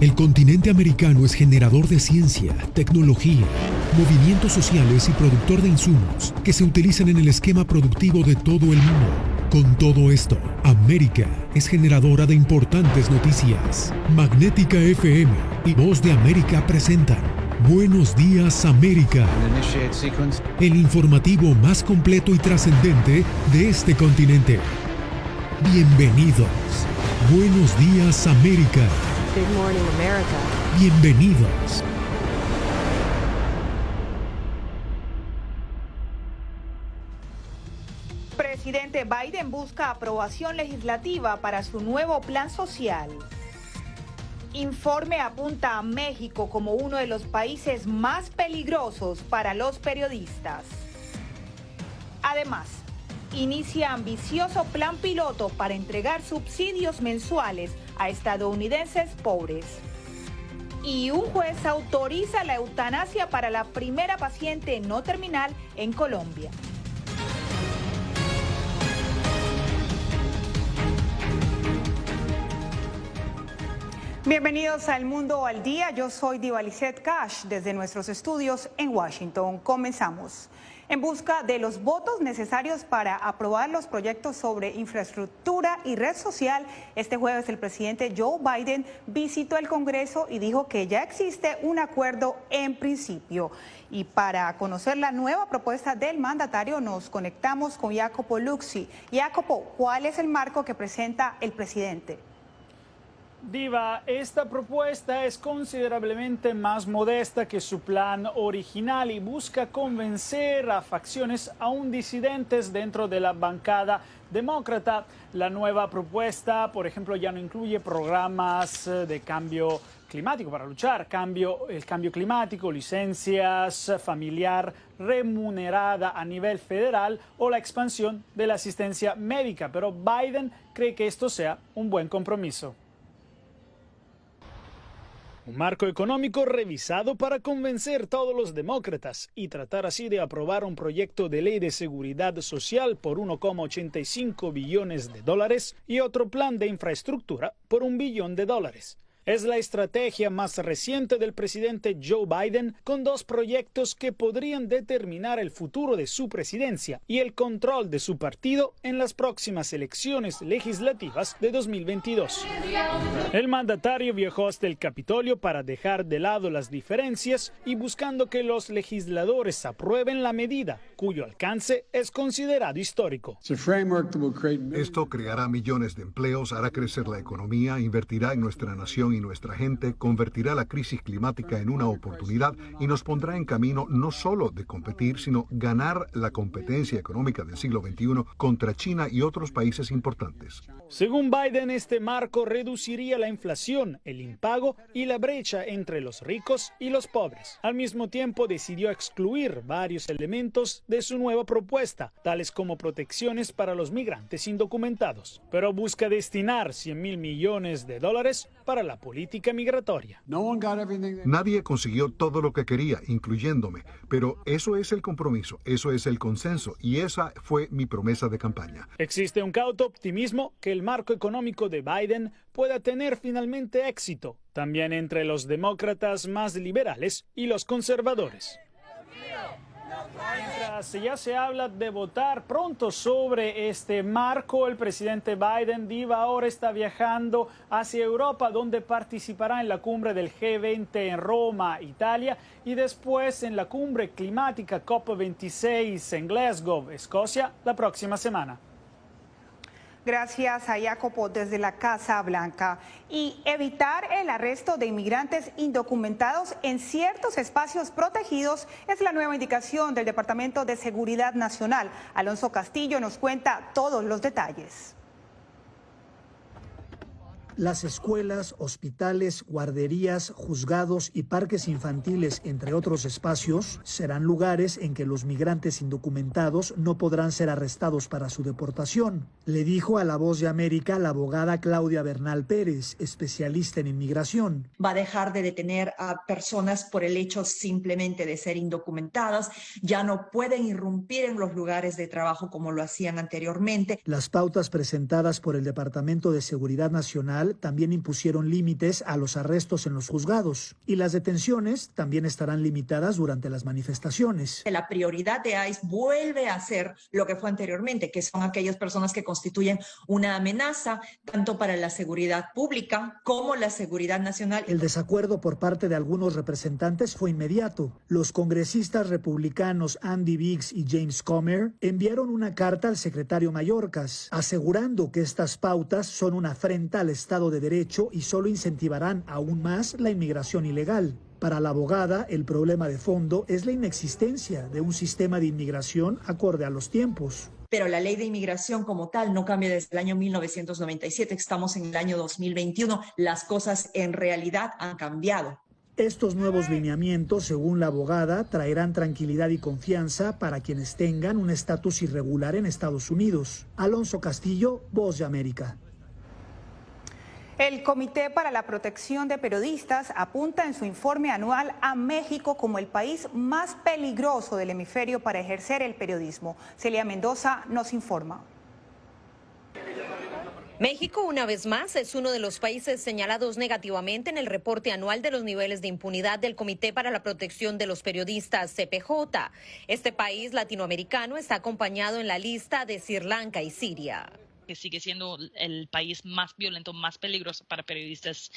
El continente americano es generador de ciencia, tecnología, movimientos sociales y productor de insumos que se utilizan en el esquema productivo de todo el mundo. Con todo esto, América es generadora de importantes noticias. Magnética FM y Voz de América presentan Buenos Días América, el informativo más completo y trascendente de este continente. Bienvenidos. Buenos Días América. Good morning, America. Bienvenidos. Presidente Biden busca aprobación legislativa para su nuevo plan social. Informe apunta a México como uno de los países más peligrosos para los periodistas. Además, inicia ambicioso plan piloto para entregar subsidios mensuales a estadounidenses pobres. Y un juez autoriza la eutanasia para la primera paciente no terminal en Colombia. Bienvenidos a El Mundo al Día. Yo soy Diva Lizette Cash desde nuestros estudios en Washington. Comenzamos. En busca de los votos necesarios para aprobar los proyectos sobre infraestructura y red social, este jueves el presidente Joe Biden visitó el Congreso y dijo que ya existe un acuerdo en principio. Y para conocer la nueva propuesta del mandatario nos conectamos con Jacopo Luzzi. Jacopo, ¿cuál es el marco que presenta el presidente? Diva, esta propuesta es considerablemente más modesta que su plan original y busca convencer a facciones aún disidentes dentro de la bancada demócrata. La nueva propuesta, por ejemplo, ya no incluye programas de cambio climático para luchar el cambio climático, licencias familiar remunerada a nivel federal o la expansión de la asistencia médica, pero Biden cree que esto sea un buen compromiso. Un marco económico revisado para convencer a todos los demócratas y tratar así de aprobar un proyecto de ley de seguridad social por 1,85 billones de dólares y otro plan de infraestructura por $1 billón. Es la estrategia más reciente del presidente Joe Biden, con dos proyectos que podrían determinar el futuro de su presidencia y el control de su partido en las próximas elecciones legislativas de 2022. El mandatario viajó hasta el Capitolio para dejar de lado las diferencias y buscando que los legisladores aprueben la medida, cuyo alcance es considerado histórico. Esto creará millones de empleos, hará crecer la economía, invertirá en nuestra nación y nuestra gente, convertirá la crisis climática en una oportunidad y nos pondrá en camino no solo de competir, sino ganar la competencia económica del siglo XXI contra China y otros países importantes. Según Biden, este marco reduciría la inflación, el impago y la brecha entre los ricos y los pobres. Al mismo tiempo, decidió excluir varios elementos de su nueva propuesta, tales como protecciones para los migrantes indocumentados, pero busca destinar $100,000 millones para la política migratoria. Nadie consiguió todo lo que quería, incluyéndome, pero eso es el compromiso, eso es el consenso y esa fue mi promesa de campaña. Existe un cauto optimismo que el marco económico de Biden pueda tener finalmente éxito, también entre los demócratas más liberales y los conservadores. Mientras ya se habla de votar pronto sobre este marco, el presidente Biden, Diva, ahora está viajando hacia Europa, donde participará en la cumbre del G20 en Roma, Italia, y después en la cumbre climática COP26 en Glasgow, Escocia, la próxima semana. Gracias a Jacopo desde la Casa Blanca. Y evitar el arresto de inmigrantes indocumentados en ciertos espacios protegidos es la nueva indicación del Departamento de Seguridad Nacional. Alonso Castillo nos cuenta todos los detalles. Las escuelas, hospitales, guarderías, juzgados y parques infantiles, entre otros espacios, serán lugares en que los migrantes indocumentados no podrán ser arrestados para su deportación, le dijo a La Voz de América la abogada Claudia Bernal Pérez, especialista en inmigración. Va a dejar de detener a personas por el hecho simplemente de ser indocumentadas, ya no pueden irrumpir en los lugares de trabajo como lo hacían anteriormente. Las pautas presentadas por el Departamento de Seguridad Nacional Nacional también impusieron límites a los arrestos en los juzgados y las detenciones también estarán limitadas durante las manifestaciones. La prioridad de ICE vuelve a ser lo que fue anteriormente, que son aquellas personas que constituyen una amenaza tanto para la seguridad pública como la seguridad nacional. El desacuerdo por parte de algunos representantes fue inmediato. Los congresistas republicanos Andy Biggs y James Comer enviaron una carta al secretario Mayorkas, asegurando que estas pautas son una afrenta al Estado de Derecho y solo incentivarán aún más la inmigración ilegal. Para la abogada, el problema de fondo es la inexistencia de un sistema de inmigración acorde a los tiempos. Pero la ley de inmigración como tal no cambia desde el año 1997, estamos en el año 2021, las cosas en realidad han cambiado. Estos nuevos lineamientos, según la abogada, traerán tranquilidad y confianza para quienes tengan un estatus irregular en Estados Unidos. Alonso Castillo, Voz de América. El Comité para la Protección de Periodistas apunta en su informe anual a México como el país más peligroso del hemisferio para ejercer el periodismo. Celia Mendoza nos informa. México, una vez más, es uno de los países señalados negativamente en el reporte anual de los niveles de impunidad del Comité para la Protección de los Periodistas, CPJ. Este país latinoamericano está acompañado en la lista de Sri Lanka y Siria, que sigue siendo el país más violento, más peligroso para periodistas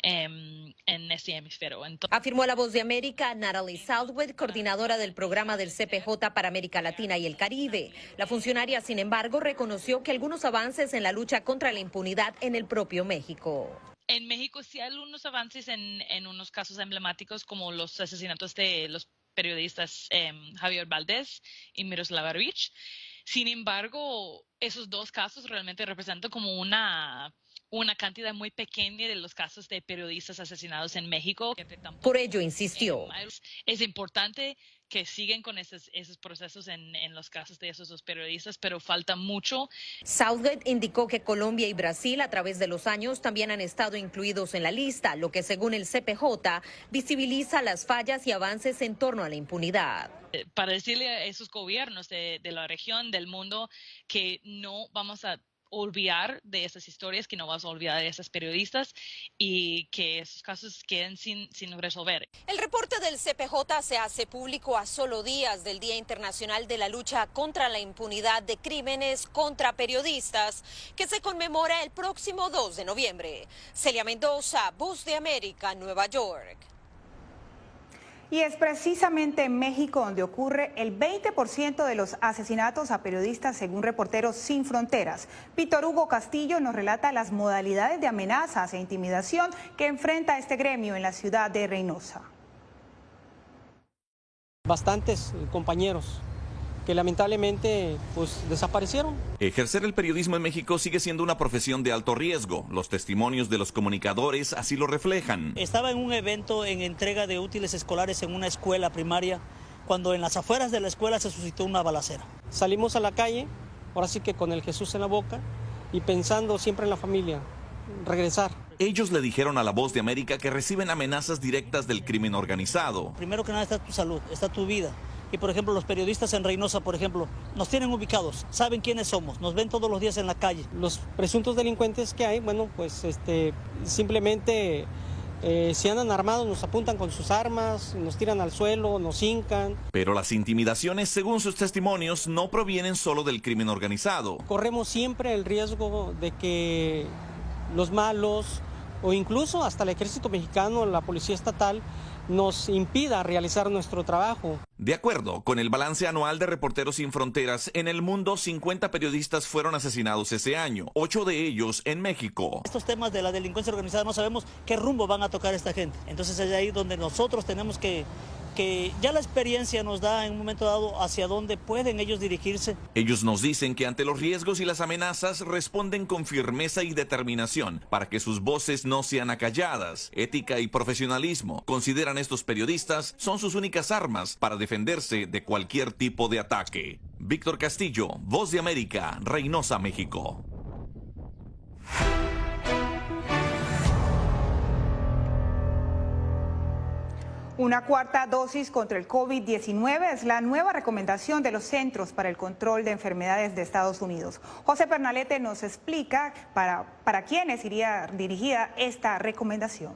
en este hemisferio. Afirmó a La Voz de América Natalie Southwood, coordinadora del programa del CPJ para América Latina y el Caribe. La funcionaria, sin embargo, reconoció que algunos avances en la lucha contra la impunidad en el propio México. En México sí hay algunos avances en unos casos emblemáticos como los asesinatos de los periodistas Javier Valdés y Miroslava Breach. Sin embargo, esos dos casos realmente representan como una cantidad muy pequeña de los casos de periodistas asesinados en México. Por ello, insistió. Es importante que sigan con esos procesos en los casos de esos dos periodistas, pero falta mucho. Southgate indicó que Colombia y Brasil a través de los años también han estado incluidos en la lista, lo que según el CPJ visibiliza las fallas y avances en torno a la impunidad. Para decirle a esos gobiernos de la región, del mundo, que no vamos a olvidar de esas historias, que no vas a olvidar de esas periodistas y que esos casos queden sin resolver. El reporte del CPJ se hace público a solo días del Día Internacional de la Lucha contra la Impunidad de Crímenes contra Periodistas, que se conmemora el próximo 2 de noviembre. Celia Mendoza, Voz de América, Nueva York. Y es precisamente en México donde ocurre el 20% de los asesinatos a periodistas, según Reporteros Sin Fronteras. Víctor Hugo Castillo nos relata las modalidades de amenazas e intimidación que enfrenta este gremio en la ciudad de Reynosa. Bastantes compañeros que lamentablemente desaparecieron. Ejercer el periodismo en México sigue siendo una profesión de alto riesgo. Los testimonios de los comunicadores así lo reflejan. Estaba en un evento en entrega de útiles escolares en una escuela primaria, cuando en las afueras de la escuela se suscitó una balacera. Salimos a la calle, ahora sí que con el Jesús en la boca y pensando siempre en la familia, regresar. Ellos le dijeron a La Voz de América que reciben amenazas directas del crimen organizado. Primero que nada está tu salud, está tu vida. Y por ejemplo, los periodistas en Reynosa, por ejemplo, nos tienen ubicados, saben quiénes somos, nos ven todos los días en la calle. Los presuntos delincuentes que hay, simplemente si andan armados nos apuntan con sus armas, nos tiran al suelo, nos hincan. Pero las intimidaciones, según sus testimonios, no provienen solo del crimen organizado. Corremos siempre el riesgo de que los malos o incluso hasta el ejército mexicano, la policía estatal, nos impida realizar nuestro trabajo. De acuerdo con el balance anual de Reporteros Sin Fronteras, en el mundo 50 periodistas fueron asesinados ese año, 8 de ellos en México. Estos temas de la delincuencia organizada no sabemos qué rumbo van a tocar esta gente. Entonces es ahí donde nosotros tenemos que ya la experiencia nos da en un momento dado hacia dónde pueden ellos dirigirse. Ellos nos dicen que ante los riesgos y las amenazas responden con firmeza y determinación para que sus voces no sean acalladas. Ética y profesionalismo, consideran estos periodistas, son sus únicas armas para defenderse de cualquier tipo de ataque. Víctor Castillo, Voz de América, Reynosa, México. Una cuarta dosis contra el COVID-19 es la nueva recomendación de los Centros para el Control de Enfermedades de Estados Unidos. José Pernalete nos explica para quiénes iría dirigida esta recomendación.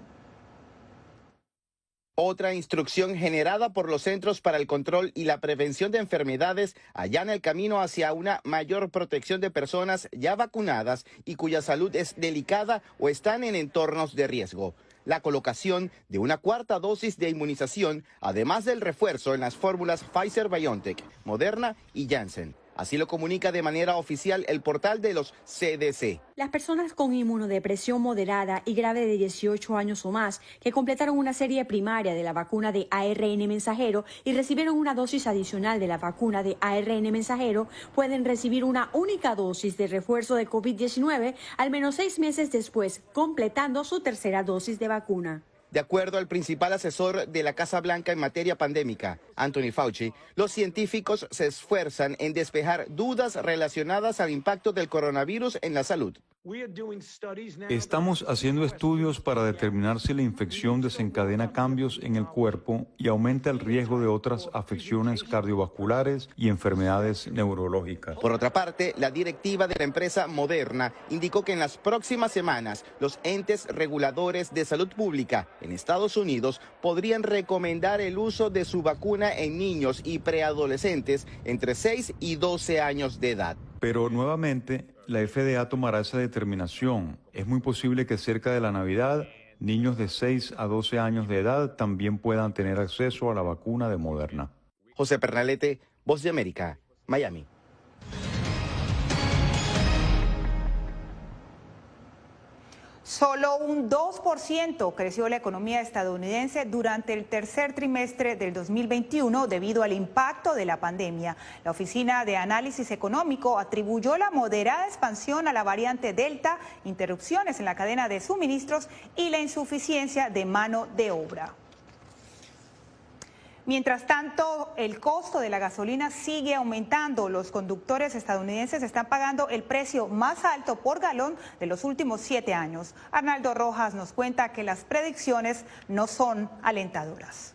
Otra instrucción generada por los Centros para el Control y la Prevención de Enfermedades allana el camino hacia una mayor protección de personas ya vacunadas y cuya salud es delicada o están en entornos de riesgo. La colocación de una cuarta dosis de inmunización, además del refuerzo en las fórmulas Pfizer-BioNTech, Moderna y Janssen. Así lo comunica de manera oficial el portal de los CDC. Las personas con inmunodepresión moderada y grave de 18 años o más que completaron una serie primaria de la vacuna de ARN mensajero y recibieron una dosis adicional de la vacuna de ARN mensajero pueden recibir una única dosis de refuerzo de COVID-19 al menos 6 meses después, completando su tercera dosis de vacuna. De acuerdo al principal asesor de la Casa Blanca en materia pandémica, Anthony Fauci, los científicos se esfuerzan en despejar dudas relacionadas al impacto del coronavirus en la salud. Estamos haciendo estudios para determinar si la infección desencadena cambios en el cuerpo y aumenta el riesgo de otras afecciones cardiovasculares y enfermedades neurológicas. Por otra parte, la directiva de la empresa Moderna indicó que en las próximas semanas los entes reguladores de salud pública en Estados Unidos podrían recomendar el uso de su vacuna en niños y preadolescentes entre 6 y 12 años de edad. Pero nuevamente, la FDA tomará esa determinación. Es muy posible que cerca de la Navidad, niños de 6 a 12 años de edad también puedan tener acceso a la vacuna de Moderna. José Pernalete, Voz de América, Miami. Solo un 2% creció la economía estadounidense durante el tercer trimestre del 2021 debido al impacto de la pandemia. La Oficina de Análisis Económico atribuyó la moderada expansión a la variante Delta, interrupciones en la cadena de suministros y la insuficiencia de mano de obra. Mientras tanto, el costo de la gasolina sigue aumentando. Los conductores estadounidenses están pagando el precio más alto por galón de los últimos 7 años. Arnaldo Rojas nos cuenta que las predicciones no son alentadoras.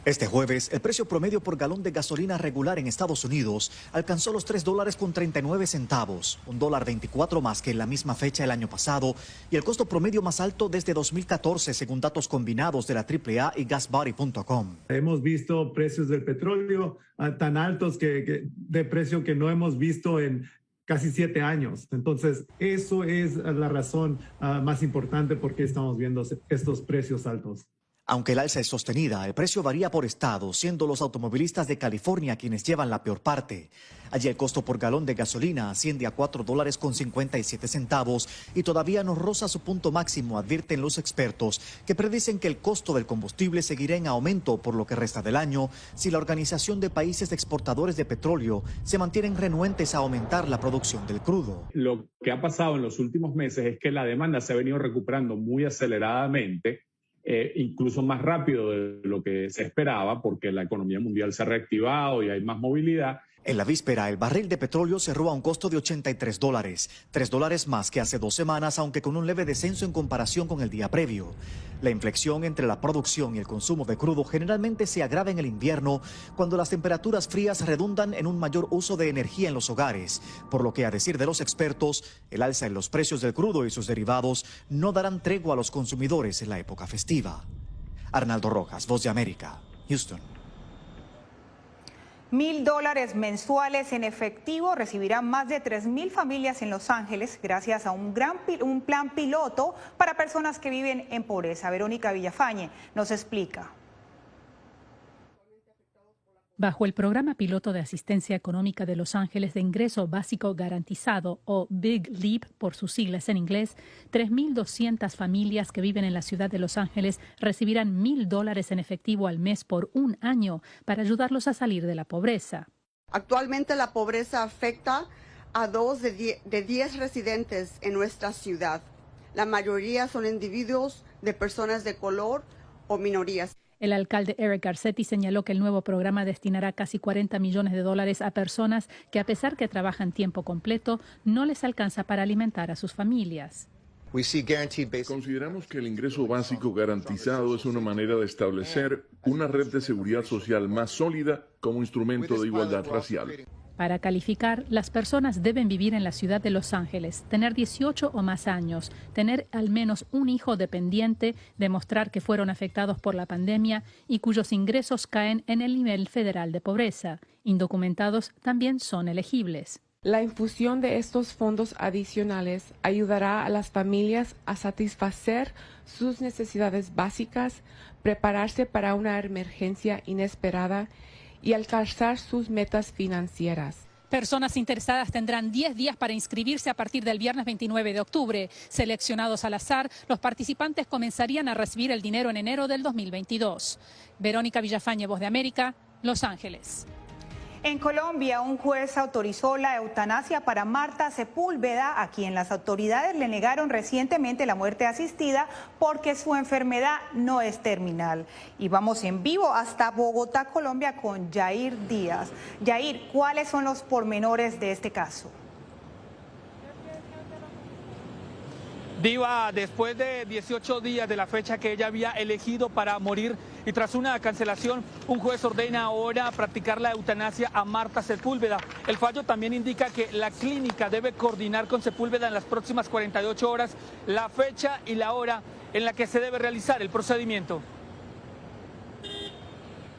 Este jueves, el precio promedio por galón de gasolina regular en Estados Unidos alcanzó los $3.39, $1.24 más que en la misma fecha el año pasado y el costo promedio más alto desde 2014, según datos combinados de la AAA y GasBuddy.com. Hemos visto precios del petróleo tan altos de precio que no hemos visto en casi 7 años. Entonces, eso es la razón más importante por qué estamos viendo estos precios altos. Aunque el alza es sostenida, el precio varía por estado, siendo los automovilistas de California quienes llevan la peor parte. Allí el costo por galón de gasolina asciende a $4.57 y todavía no roza su punto máximo, advierten los expertos, que predicen que el costo del combustible seguirá en aumento por lo que resta del año si la Organización de Países Exportadores de Petróleo se mantienen renuentes a aumentar la producción del crudo. Lo que ha pasado en los últimos meses es que la demanda se ha venido recuperando muy aceleradamente, incluso más rápido de lo que se esperaba, porque la economía mundial se ha reactivado y hay más movilidad. En la víspera, el barril de petróleo cerró a un costo de $83, $3 más que hace 2 semanas, aunque con un leve descenso en comparación con el día previo. La inflexión entre la producción y el consumo de crudo generalmente se agrava en el invierno, cuando las temperaturas frías redundan en un mayor uso de energía en los hogares, por lo que, a decir de los expertos, el alza en los precios del crudo y sus derivados no darán tregua a los consumidores en la época festiva. Arnaldo Rojas, Voz de América, Houston. $1,000 mensuales en efectivo recibirán más de 3,000 familias en Los Ángeles gracias a un plan piloto para personas que viven en pobreza. Verónica Villafañe nos explica. Bajo el programa piloto de asistencia económica de Los Ángeles de ingreso básico garantizado, o Big Leap por sus siglas en inglés, 3,200 familias que viven en la ciudad de Los Ángeles recibirán $1,000 en efectivo al mes por 1 año para ayudarlos a salir de la pobreza. Actualmente la pobreza afecta a 2 de 10 residentes en nuestra ciudad. La mayoría son individuos de personas de color o minorías. El alcalde Eric Garcetti señaló que el nuevo programa destinará casi $40 millones a personas que, a pesar que trabajan tiempo completo, no les alcanza para alimentar a sus familias. Consideramos que el ingreso básico garantizado es una manera de establecer una red de seguridad social más sólida como instrumento de igualdad racial. Para calificar, las personas deben vivir en la ciudad de Los Ángeles, tener 18 o más años, tener al menos un hijo dependiente, demostrar que fueron afectados por la pandemia y cuyos ingresos caen en el nivel federal de pobreza. Indocumentados también son elegibles. La infusión de estos fondos adicionales ayudará a las familias a satisfacer sus necesidades básicas, prepararse para una emergencia inesperada y alcanzar sus metas financieras. Personas interesadas tendrán 10 días para inscribirse a partir del viernes 29 de octubre. Seleccionados al azar, los participantes comenzarían a recibir el dinero en enero del 2022. Verónica Villafañe, Voz de América, Los Ángeles. En Colombia, un juez autorizó la eutanasia para Marta Sepúlveda, a quien las autoridades le negaron recientemente la muerte asistida porque su enfermedad no es terminal. Y vamos en vivo hasta Bogotá, Colombia, con Yair Díaz. Yair, ¿cuáles son los pormenores de este caso? Diva, después de 18 días de la fecha que ella había elegido para morir y tras una cancelación, un juez ordena ahora practicar la eutanasia a Marta Sepúlveda. El fallo también indica que la clínica debe coordinar con Sepúlveda en las próximas 48 horas la fecha y la hora en la que se debe realizar el procedimiento.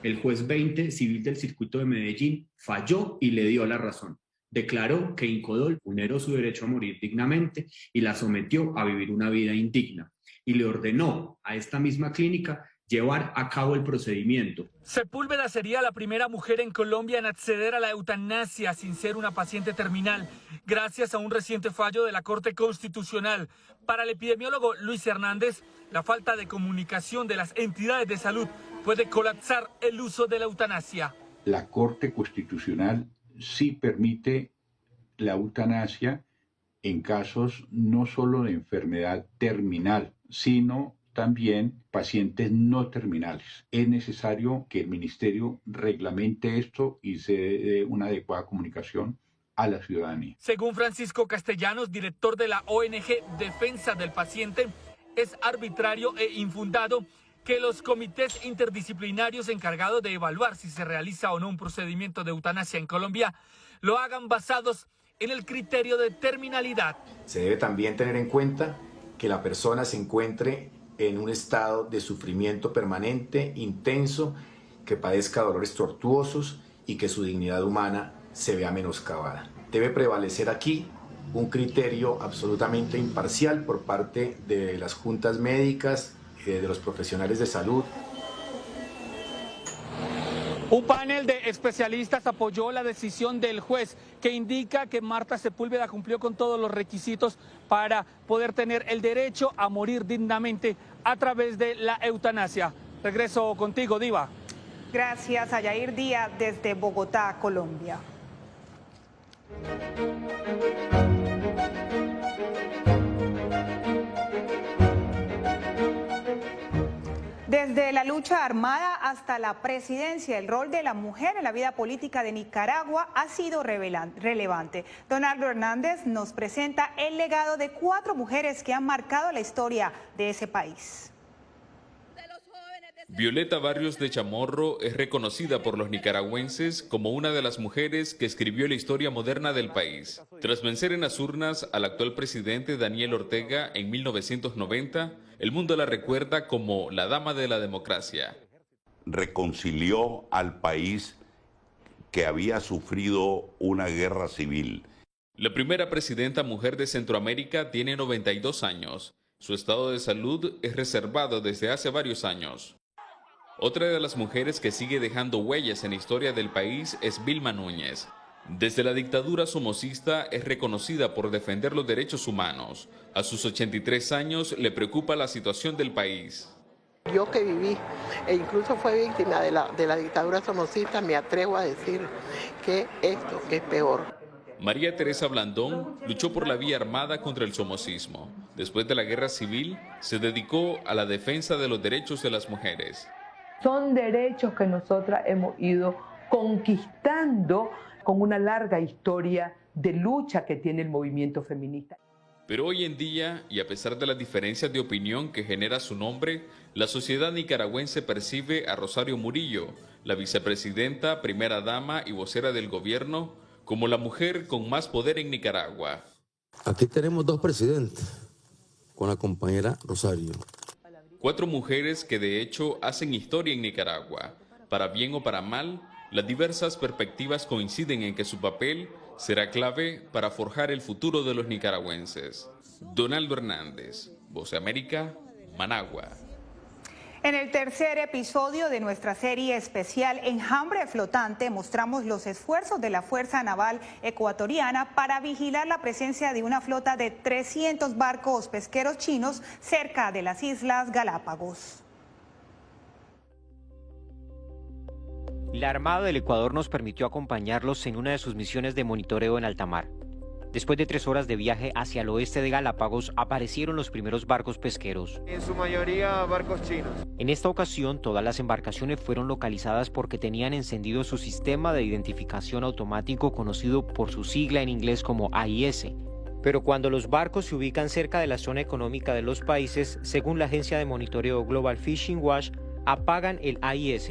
El juez 20 civil del circuito de Medellín falló y le dio la razón. Declaró que Incodol vulneró su derecho a morir dignamente y la sometió a vivir una vida indigna. Y le ordenó a esta misma clínica llevar a cabo el procedimiento. Sepúlveda sería la primera mujer en Colombia en acceder a la eutanasia sin ser una paciente terminal, gracias a un reciente fallo de la Corte Constitucional. Para el epidemiólogo Luis Hernández, la falta de comunicación de las entidades de salud puede colapsar el uso de la eutanasia. La Corte Constitucional sí permite la eutanasia en casos no solo de enfermedad terminal, sino también pacientes no terminales. Es necesario que el ministerio reglamente esto y se dé una adecuada comunicación a la ciudadanía. Según Francisco Castellanos, director de la ONG Defensa del Paciente, es arbitrario e infundado que los comités interdisciplinarios encargados de evaluar si se realiza o no un procedimiento de eutanasia en Colombia lo hagan basados en el criterio de terminalidad. Se debe también tener en cuenta que la persona se encuentre en un estado de sufrimiento permanente, intenso, que padezca dolores tortuosos y que su dignidad humana se vea menoscabada. Debe prevalecer aquí un criterio absolutamente imparcial por parte de las juntas médicas, de los profesionales de salud. Un panel de especialistas apoyó la decisión del juez que indica que Marta Sepúlveda cumplió con todos los requisitos para poder tener el derecho a morir dignamente a través de la eutanasia. Regreso contigo, Diva. Gracias a Yair Díaz desde Bogotá, Colombia. Desde la lucha armada hasta la presidencia, el rol de la mujer en la vida política de Nicaragua ha sido relevante. Donaldo Hernández nos presenta el legado de 4 mujeres que han marcado la historia de ese país. Violeta Barrios de Chamorro es reconocida por los nicaragüenses como una de las mujeres que escribió la historia moderna del país. Tras vencer en las urnas al actual presidente Daniel Ortega en 1990, el mundo la recuerda como la dama de la democracia. Reconcilió al país que había sufrido una guerra civil. La primera presidenta mujer de Centroamérica tiene 92 años. Su estado de salud es reservado desde hace varios años. Otra de las mujeres que sigue dejando huellas en la historia del país es Vilma Núñez. Desde la dictadura somocista es reconocida por defender los derechos humanos. A sus 83 años le preocupa la situación del país. Yo que viví e incluso fue víctima de la dictadura somocista, me atrevo a decir que esto es peor. María Teresa Blandón luchó por la vía armada contra el somocismo. Después de la guerra civil, se dedicó a la defensa de los derechos de las mujeres. Son derechos que nosotras hemos ido conquistando con una larga historia de lucha que tiene el movimiento feminista. Pero hoy en día, y a pesar de las diferencias de opinión que genera su nombre, la sociedad nicaragüense percibe a Rosario Murillo, la vicepresidenta, primera dama y vocera del gobierno, como la mujer con más poder en Nicaragua. Aquí tenemos 2 presidentes, con la compañera Rosario. 4 mujeres que de hecho hacen historia en Nicaragua. Para bien o para mal, las diversas perspectivas coinciden en que su papel será clave para forjar el futuro de los nicaragüenses. Donaldo Hernández, Voz de América, Managua. En el tercer episodio de nuestra serie especial Enjambre Flotante mostramos los esfuerzos de la Fuerza Naval Ecuatoriana para vigilar la presencia de una flota de 300 barcos pesqueros chinos cerca de las Islas Galápagos. La Armada del Ecuador nos permitió acompañarlos en una de sus misiones de monitoreo en alta mar. Después de 3 horas de viaje hacia el oeste de Galápagos, aparecieron los primeros barcos pesqueros. En su mayoría barcos chinos. En esta ocasión, todas las embarcaciones fueron localizadas porque tenían encendido su sistema de identificación automático conocido por su sigla en inglés como AIS. Pero cuando los barcos se ubican cerca de la zona económica de los países, según la agencia de monitoreo Global Fishing Watch, apagan el AIS.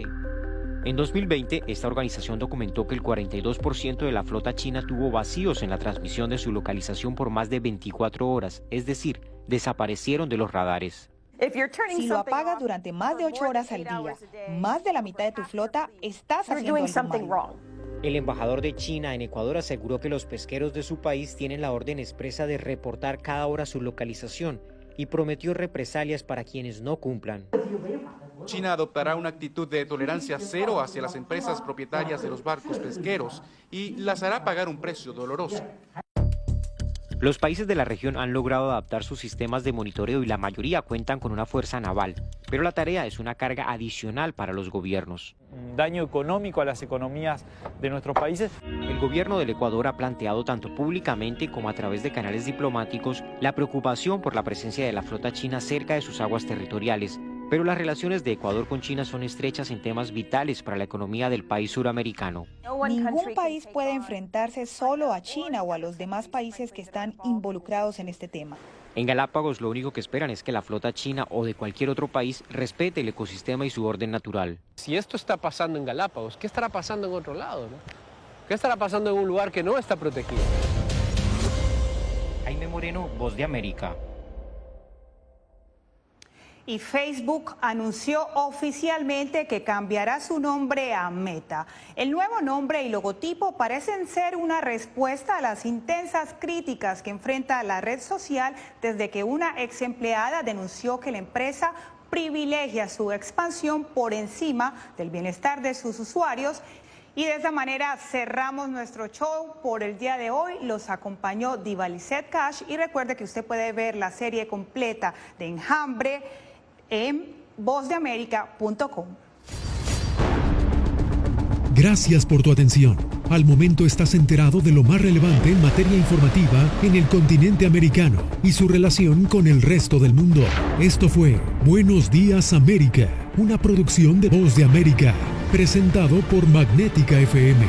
En 2020, esta organización documentó que el 42% de la flota china tuvo vacíos en la transmisión de su localización por más de 24 horas, es decir, desaparecieron de los radares. Si lo apagas durante más de 8 horas al día, más de la mitad de tu flota, estás haciendo algo mal. El embajador de China en Ecuador aseguró que los pesqueros de su país tienen la orden expresa de reportar cada hora su localización y prometió represalias para quienes no cumplan. China adoptará una actitud de tolerancia cero hacia las empresas propietarias de los barcos pesqueros y las hará pagar un precio doloroso. Los países de la región han logrado adaptar sus sistemas de monitoreo y la mayoría cuentan con una fuerza naval, pero la tarea es una carga adicional para los gobiernos. Daño económico a las economías de nuestros países. El gobierno del Ecuador ha planteado tanto públicamente como a través de canales diplomáticos la preocupación por la presencia de la flota china cerca de sus aguas territoriales, pero las relaciones de Ecuador con China son estrechas en temas vitales para la economía del país suramericano. Ningún país puede enfrentarse solo a China o a los demás países que están involucrados en este tema. En Galápagos lo único que esperan es que la flota china o de cualquier otro país respete el ecosistema y su orden natural. Si esto está pasando en Galápagos, ¿qué estará pasando en otro lado, no? ¿Qué estará pasando en un lugar que no está protegido? Jaime Moreno, Voz de América. Y Facebook anunció oficialmente que cambiará su nombre a Meta. El nuevo nombre y logotipo parecen ser una respuesta a las intensas críticas que enfrenta la red social desde que una ex empleada denunció que la empresa privilegia su expansión por encima del bienestar de sus usuarios. Y de esa manera cerramos nuestro show por el día de hoy. Los acompañó Divalicet Cash y recuerde que usted puede ver la serie completa de Enjambre en vozdeamerica.com. Gracias por tu atención. Al momento estás enterado de lo más relevante en materia informativa en el continente americano y su relación con el resto del mundo. Esto fue Buenos Días América, una producción de Voz de América, presentado por Magnética FM.